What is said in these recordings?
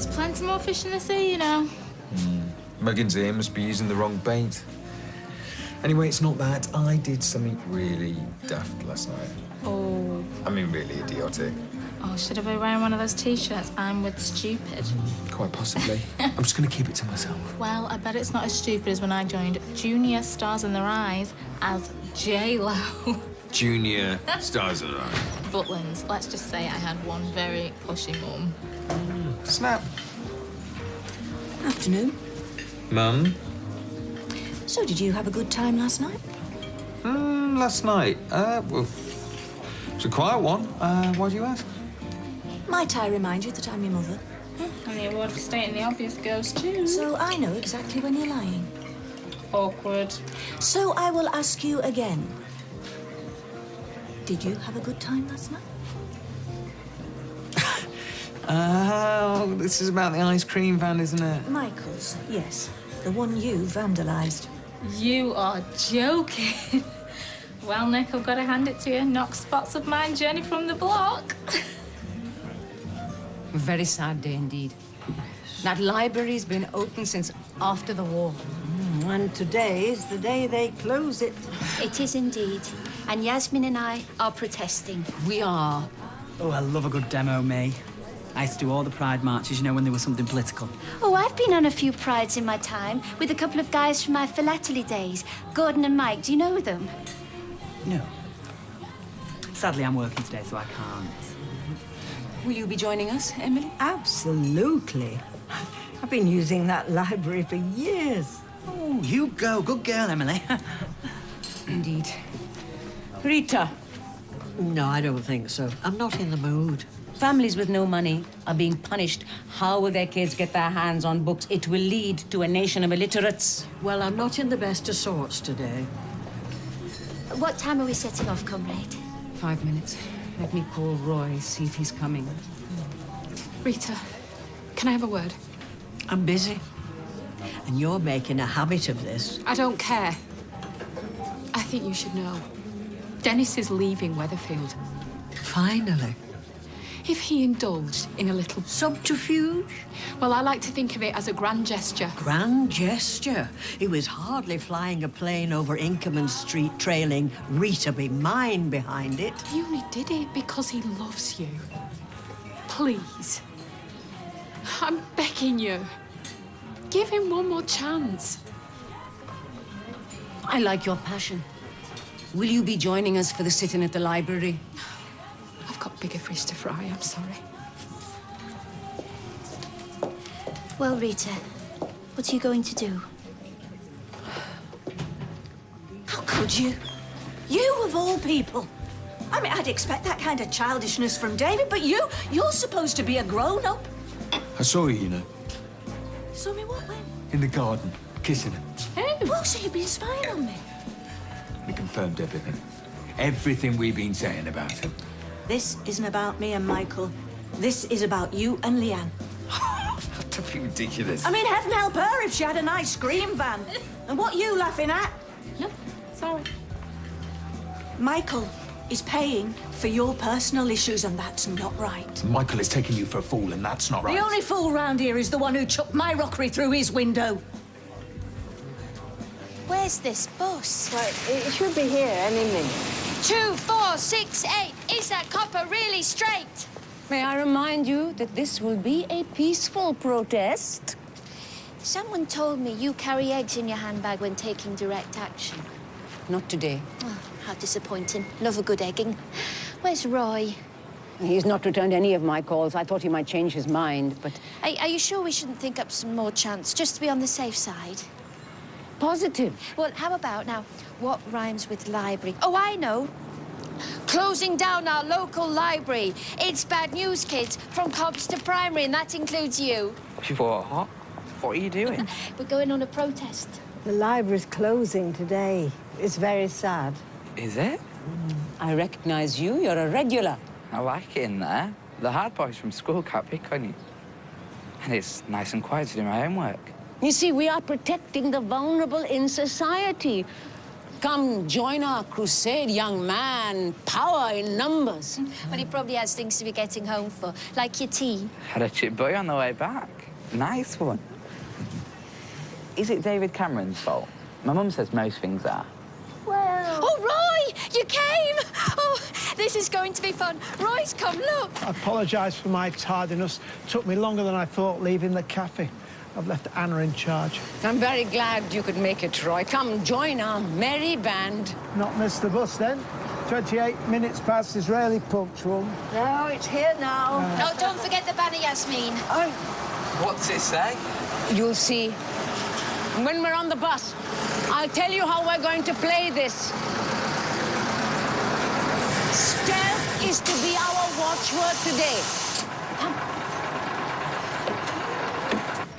There's plenty more fish in the sea, you know. Muggins here must be using the wrong bait. Anyway, it's not that. I did something really daft last night. Oh. I mean, really idiotic. Oh, should I be wearing one of those T-shirts? I'm with stupid. Quite possibly. I'm just going to keep it to myself. Well, I bet it's not as stupid as when I joined Junior Stars in Their Eyes as J-Lo. Junior Stars in Their Eyes. Butlins, let's just say I had one very pushy mum. Snap. Afternoon. Mum? So, did you have a good time last night? Last night? Well, it's a quiet one. Why do you ask? Might I remind you that I'm your mother? And the award for stating the obvious goes to... So I know exactly when you're lying. Awkward. So I will ask you again. Did you have a good time last night? Oh, this is about the ice cream van, isn't it? Michael's, yes. The one you vandalised. You are joking. Well, Nick, I've got to hand it to you. Knock spots of my journey from the block. A very sad day indeed. That library's been open since after the war. And today is the day they close it. It is indeed. And Yasmin and I are protesting. We are. Oh, I love a good demo, May. I used to do all the Pride marches, you know, when there was something political. Oh, I've been on a few prides in my time with a couple of guys from my philately days. Gordon and Mike, do you know them? No. Sadly, I'm working today, so I can't. Will you be joining us, Emily? Absolutely. I've been using that library for years. Oh, you go. Good girl, Emily. Indeed. Rita? No, I don't think so. I'm not in the mood. Families with no money are being punished. How will their kids get their hands on books? It will lead to a nation of illiterates. Well, I'm not in the best of sorts today. What time are we setting off, comrade? 5 minutes. Let me call Roy, see if he's coming. Rita, can I have a word? I'm busy. And you're making a habit of this. I don't care. I think you should know. Dennis is leaving Weatherfield. Finally. If he indulged in a little... Subterfuge? Well, I like to think of it as a grand gesture. Grand gesture? He was hardly flying a plane over Inkerman Street trailing Rita Be Mine behind it. He only did it because he loves you. Please. I'm begging you. Give him one more chance. I like your passion. Will you be joining us for the sit-in at the library? I've got bigger fish to fry, I'm sorry. Well, Rita, what are you going to do? How could you? You, of all people. I mean, I'd expect that kind of childishness from David, but you're supposed to be a grown-up. I saw you, you know. Saw me what, when? In the garden, kissing him. Oh, so you've been spying on me? He confirmed everything. Everything we've been saying about him. This isn't about me and Michael. This is about you and Leanne. Don't be ridiculous. I mean, heaven help her if she had an ice cream van. And what you laughing at? No, sorry. Michael is paying for your personal issues, and that's not right. Michael is taking you for a fool, and that's not right. The only fool round here is the one who chucked my rockery through his window. Where's this bus? Well, it should be here any minute. 2, 4, 6, 8. Is that copper really straight? May I remind you that this will be a peaceful protest? Someone told me you carry eggs in your handbag when taking direct action. Not today. Oh, how disappointing. Love a good egging. Where's Roy? He's not returned any of my calls. I thought he might change his mind, but... Are you sure we shouldn't think up some more chants, just to be on the safe side? Positive. Well, how about now, what rhymes with library? Oh, I know. Closing down our local library. It's bad news, kids, from Cobbs to primary, and that includes you. What? What are you doing? We're going on a protest. The library's closing today. It's very sad. Is it? I recognize you. You're a regular. I like it in there. The hard boys from school can't pick on you. And it's nice and quiet to do my homework. You see, we are protecting the vulnerable in society. Come join our crusade, young man. Power in numbers. Well, he probably has things to be getting home for, like your tea. Had a chip boy on the way back. Nice one. Is it David Cameron's fault? My mum says most things are. Well... Oh, Roy! You came! Oh, this is going to be fun. Roy's come, look. I apologise for my tardiness. Took me longer than I thought leaving the cafe. I've left Anna in charge. I'm very glad you could make it, Roy. Come join our merry band. Not miss the bus, then? 28 minutes past is really punctual. No, it's here now. No, don't forget the banner, Yasmin. What's it say? You'll see. When we're on the bus, I'll tell you how we're going to play this. Stealth is to be our watchword today.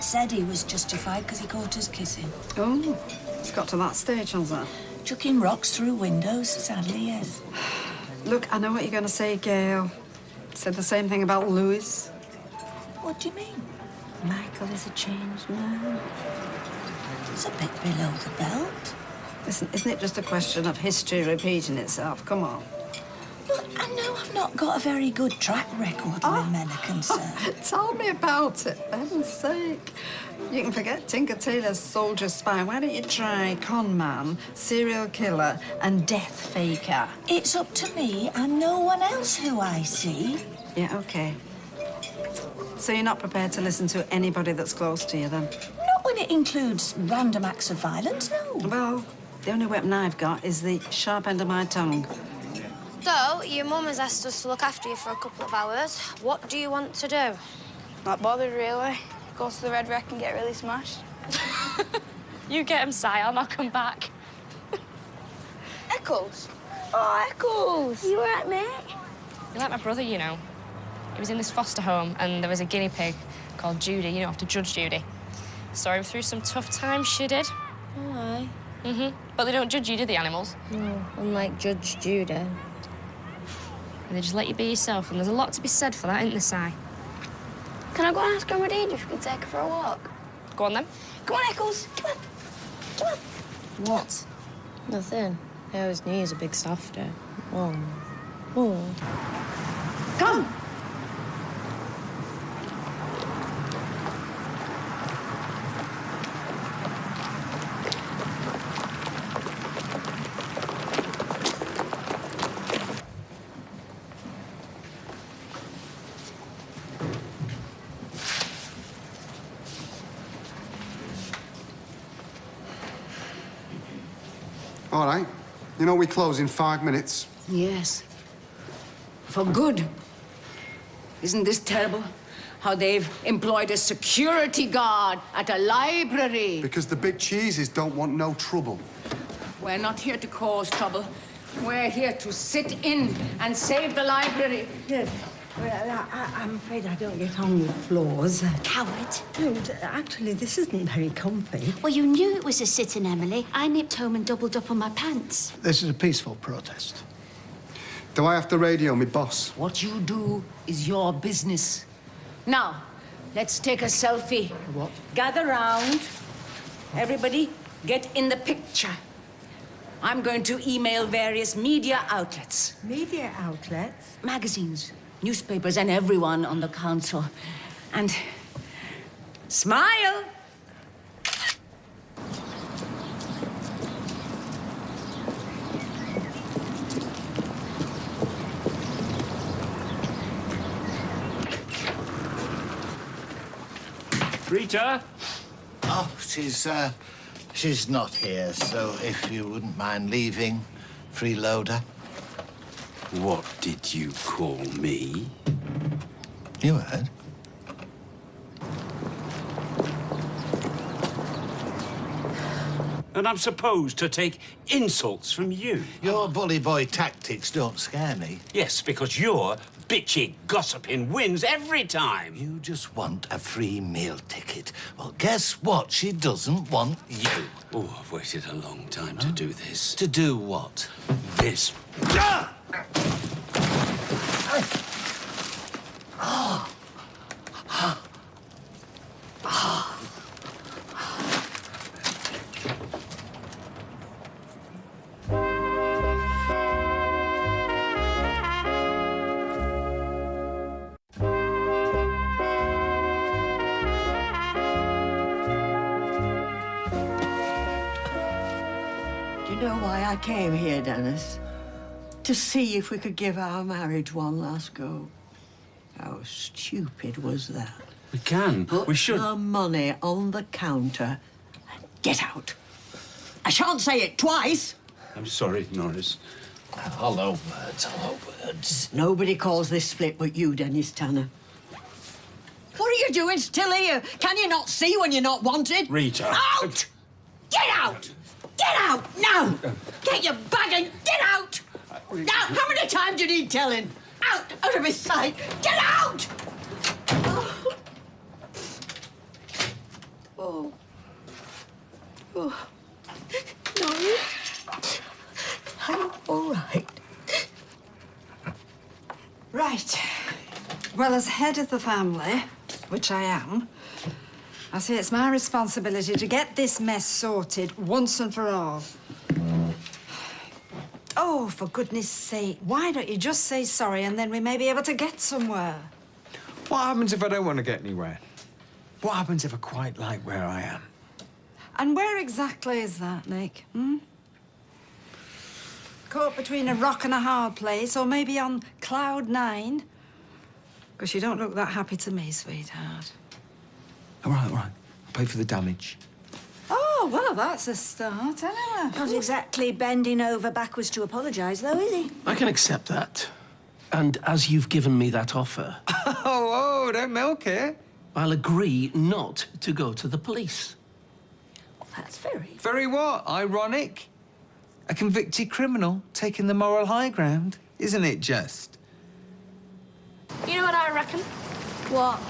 Said he was justified because he caught us kissing. Oh, it's got to that stage, has it? Chucking rocks through windows, sadly, yes. Look, I know what you're going to say, Gail. Said the same thing about Louis. What do you mean? Michael is a changed man. It's a bit below the belt. Listen, isn't it just a question of history repeating itself? Come on. Look, I know I've not got a very good track record where men are concerned. Tell me about it, for heaven's sake. You can forget Tinker Tailor's soldier spy. Why don't you try con man, serial killer, and death faker? It's up to me and no one else who I see. Yeah, OK. So you're not prepared to listen to anybody that's close to you, then? Not when it includes random acts of violence, no. Well, the only weapon I've got is the sharp end of my tongue. So, your mum has asked us to look after you for a couple of hours. What do you want to do? Not bothered, really. Go to the Red Wreck and get really smashed. You get him, Si. I'll knock him back. Eccles? Oh, Eccles! You all right, mate? You're like my brother, you know. He was in this foster home, and there was a guinea pig called Judy, you know, after Judge Judy. Saw him through some tough times, she did. Oh, aye. But they don't judge you, do the animals? No, unlike Judge Judy. And they just let you be yourself, and there's a lot to be said for that, isn't there, Si? Can I go and ask Grandma Deidre if we could take her for a walk? Go on, then. Come on, Eccles. Come on. Come on. What? Nothing. I always knew he was a big softer. Oh. Oh. Come! All right. You know we close in 5 minutes. Yes. For good. Isn't this terrible? How they've employed a security guard at a library. Because the big cheeses don't want no trouble. We're not here to cause trouble. We're here to sit in and save the library. Yes. Well, I'm afraid I don't get on with floors. Coward. No, actually, this isn't very comfy. Well, you knew it was a sit-in, Emily. I nipped home and doubled up on my pants. This is a peaceful protest. Do I have to radio me boss? What you do is your business. Now, let's take a selfie. What? Gather round. Everybody, get in the picture. I'm going to email various media outlets. Media outlets? Magazines, newspapers, and everyone on the council. And smile! Rita? Oh, she's not here, so if you wouldn't mind leaving, freeloader. What did you call me? You heard. And I'm supposed to take insults from you. Your bully boy tactics don't scare me. Yes, because your bitchy gossiping wins every time. You just want a free meal ticket. Well, guess what? She doesn't want you. Oh, I've waited a long time to do this. To do what? This. Ah! Do you know why I came here, Dennis? To see if we could give our marriage one last go. How stupid was that? We can. We should. Put the money on the counter and get out. I shan't say it twice. I'm sorry, Norris. Hello, birds. Hello, birds. Nobody calls this split but you, Dennis Tanner. What are you doing still here? Can you not see when you're not wanted? Rita. Out! Get out! Get out now! Get your bag and get out! Now, how many times do you need telling? Out of his sight! Get out! Oh. Oh. No. I'm all right. Right. Well, as head of the family, which I am, I say it's my responsibility to get this mess sorted once and for all. Oh, for goodness sake, why don't you just say sorry and then we may be able to get somewhere? What happens if I don't want to get anywhere? What happens if I quite like where I am? And where exactly is that, Nick? Caught between a rock and a hard place, or maybe on cloud 9? Because you don't look that happy to me, sweetheart. All right. I'll pay for the damage. Oh, well, that's a start, anyway. Not exactly bending over backwards to apologise, though, is he? I can accept that. And as you've given me that offer... Oh, don't milk it. I'll agree not to go to the police. Well, that's very... Very what? Ironic? A convicted criminal taking the moral high ground, isn't it just? You know what I reckon? What?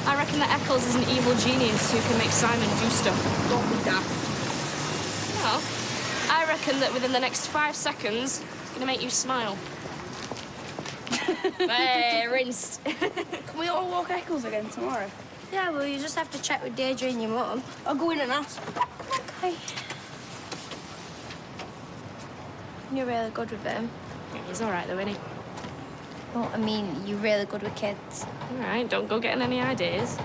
I reckon that Eccles is an evil genius who can make Simon do stuff. Don't be daft. Well, I reckon that within the next 5 seconds, he's gonna make you smile. Hey, rinsed. Can we all walk Eccles again tomorrow? Yeah, well, you just have to check with Deirdre and your mum. I'll go in and ask. Okay. You're really good with him. Yeah, he's all right, though, isn't he? No, I mean, you're really good with kids. All right, don't go getting any ideas.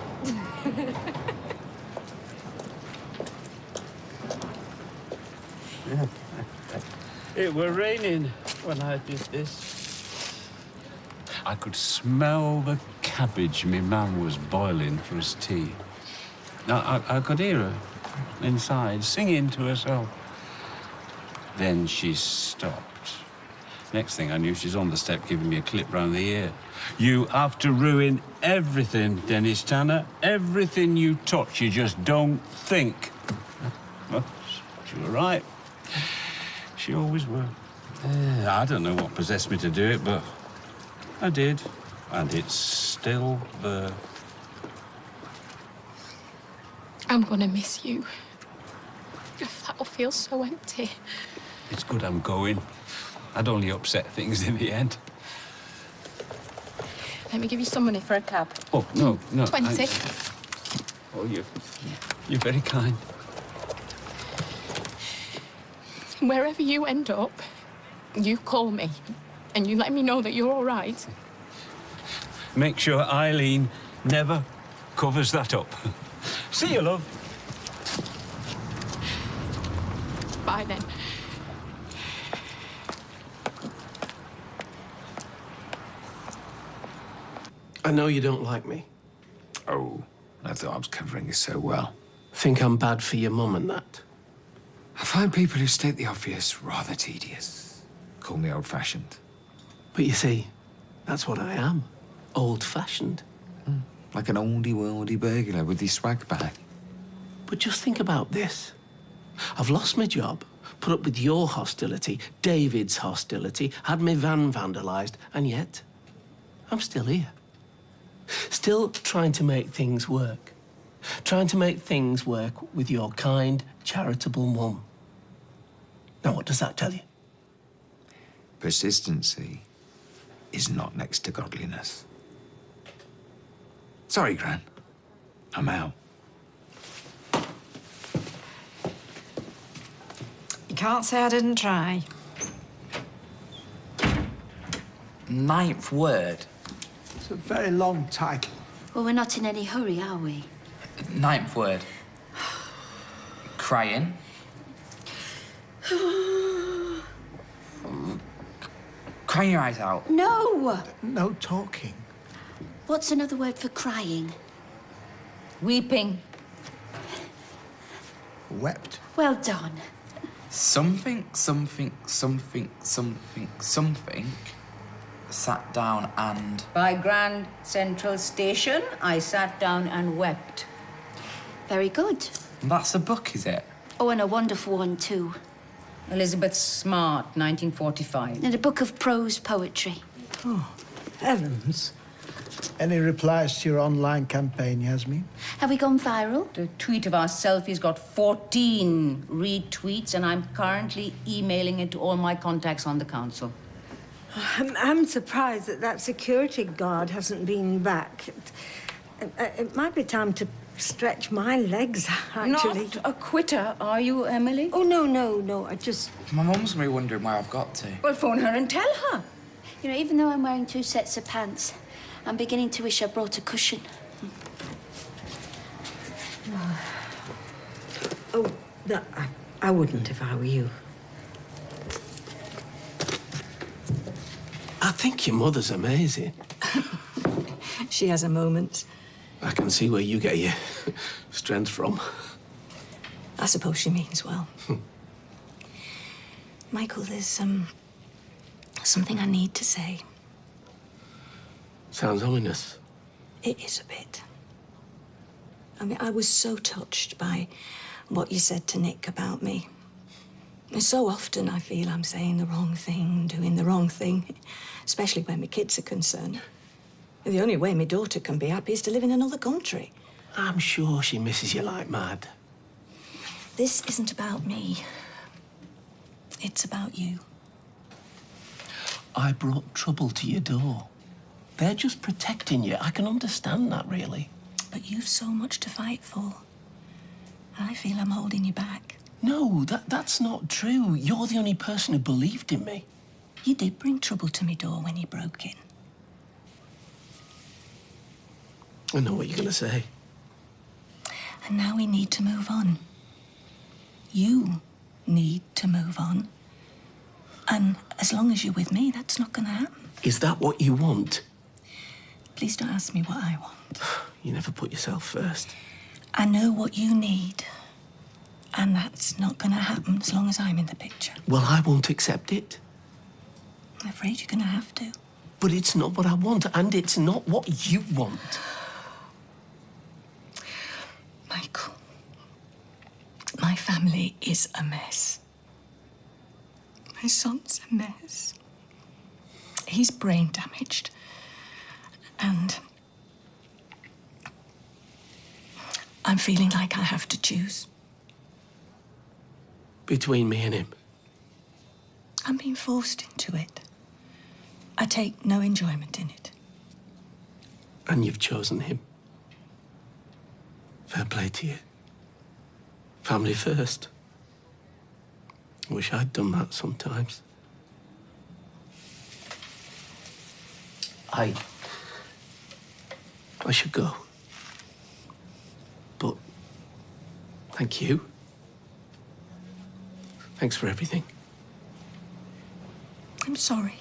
It were raining when I did this. I could smell the cabbage my man was boiling for his tea. Now, I could hear her inside singing to herself. Then she stopped. Next thing I knew, she's on the step giving me a clip round the ear. You have to ruin everything, Dennis Tanner. Everything you touch, you just don't think. Well, she was right. She always were. I don't know what possessed me to do it, but I did. And it's still there. I'm gonna miss you. That'll feel so empty. It's good I'm going. I'd only upset things in the end. Let me give you some money for a cab. Oh, no. 20. Oh, you're very kind. Wherever you end up, you call me and you let me know that you're all right. Make sure Eileen never covers that up. See you, love. Bye, then. I know you don't like me. Oh, I thought I was covering you so well. Think I'm bad for your mum and that. I find people who state the obvious rather tedious. Call me old-fashioned. But you see, that's what I am. Old-fashioned. Like an oldie-worldy burglar with his swag bag. But just think about this. I've lost my job, put up with your hostility, David's hostility, had my van vandalised, and yet I'm still here. Still trying to make things work. Trying to make things work with your kind, charitable mum. Now, what does that tell you? Persistency is not next to godliness. Sorry, Gran. I'm out. You can't say I didn't try. 9th word. It's a very long title. Well, we're not in any hurry, are we? 9th word. Crying. Crying your eyes out. No! No talking. What's another word for crying? Weeping. Wept. Well done. Something sat down and... By Grand Central Station, I sat down and wept. Very good. That's a book, is it? Oh, and a wonderful one, too. Elizabeth Smart, 1945. And a book of prose poetry. Oh, heavens. Any replies to your online campaign, Yasmin? Have we gone viral? The tweet of our selfie's got 14 retweets, and I'm currently emailing it to all my contacts on the council. I'm surprised that security guard hasn't been back. It might be time to stretch my legs, actually. Not a quitter, are you, Emily? Oh, no. I just... My mum's gonna be wondering where I've got to. Well, phone her and tell her. You know, even though I'm wearing 2 sets of pants, I'm beginning to wish I brought a cushion. Oh, no, I wouldn't if I were you. I think your mother's amazing. She has her moments. I can see where you get your strength from. I suppose she means well. Michael, there's something I need to say. Sounds ominous. It is a bit. I mean, I was so touched by what you said to Nick about me. And so often I feel I'm saying the wrong thing, doing the wrong thing, especially when my kids are concerned. The only way my daughter can be happy is to live in another country. I'm sure she misses you like mad. This isn't about me. It's about you. I brought trouble to your door. They're just protecting you. I can understand that, really. But you've so much to fight for. I feel I'm holding you back. No, that's not true. You're the only person who believed in me. You did bring trouble to my door when you broke in. I know what you're going to say. And now we need to move on. You need to move on. And as long as you're with me, that's not going to happen. Is that what you want? Please don't ask me what I want. You never put yourself first. I know what you need. And that's not going to happen as long as I'm in the picture. Well, I won't accept it. I'm afraid you're going to have to. But it's not what I want, and it's not what you want. Michael, my family is a mess. My son's a mess. He's brain damaged. And I'm feeling like I have to choose. Between me and him? I'm being forced into it. I take no enjoyment in it. And you've chosen him. Fair play to you. Family first. I wish I'd done that sometimes. I should go. But thank you. Thanks for everything. I'm sorry.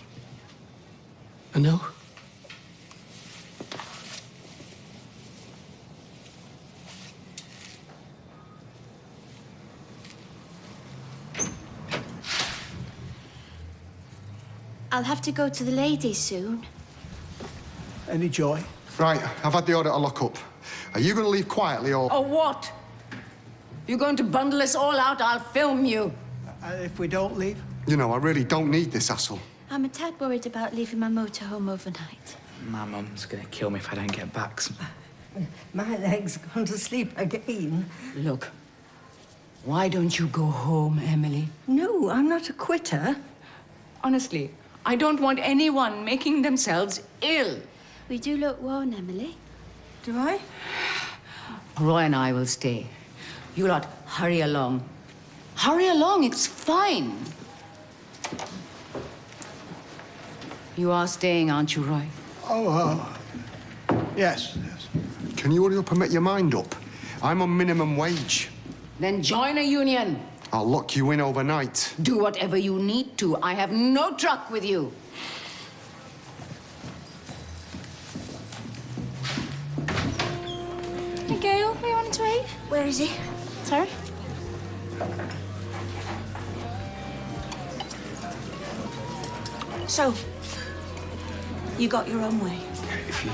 I know. I'll have to go to the ladies soon. Any joy? Right, I've had the order to lock up. Are you going to leave quietly or... Or what? You're going to bundle us all out, I'll film you. If we don't leave? You know, I really don't need this hassle. I'm a tad worried about leaving my motorhome overnight. My mum's gonna kill me if I don't get back. My leg's gone to sleep again. Look, why don't you go home, Emily? No, I'm not a quitter. Honestly, I don't want anyone making themselves ill. We do look worn, Emily. Do I? Roy and I will stay. You lot, hurry along. Hurry along, it's fine. You are staying, aren't you, Roy? Oh, yes. Can you hurry up and make your mind up? I'm on minimum wage. Then join a union. I'll lock you in overnight. Do whatever you need to. I have no truck with you. Hey, Gail, what you wanting to eat? Where is he? Sorry? So, you got your own way. If you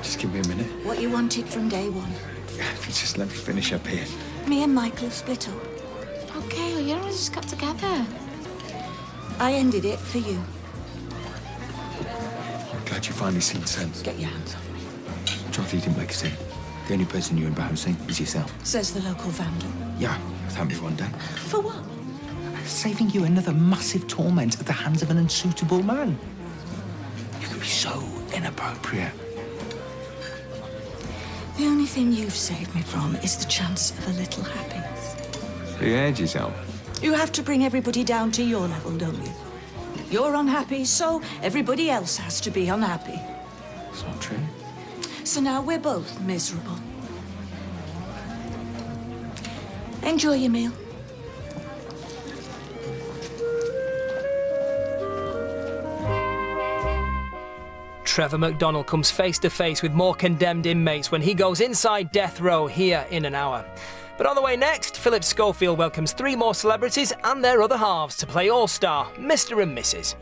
just give me a minute. What you wanted from day one. If you just let me finish up here. Me and Michael have split up. Okay, you know, we just got together. I ended it for you. I'm glad you finally seen sense. Get your hands off me. Charlie didn't make a scene. The only person you're embarrassing is yourself. Says the local vandal. Yeah, thank me one day. For what? Saving you another massive torment at the hands of an unsuitable man. You can be so inappropriate. The only thing you've saved me from is the chance of a little happiness. You heard yourself. You have to bring everybody down to your level, don't you? You're unhappy, so everybody else has to be unhappy. It's not true. So now we're both miserable. Enjoy your meal. Trevor McDonnell comes face to face with more condemned inmates when he goes inside death row here in an hour. But on the way next, Philip Schofield welcomes 3 more celebrities and their other halves to play All-Star, Mr. and Mrs.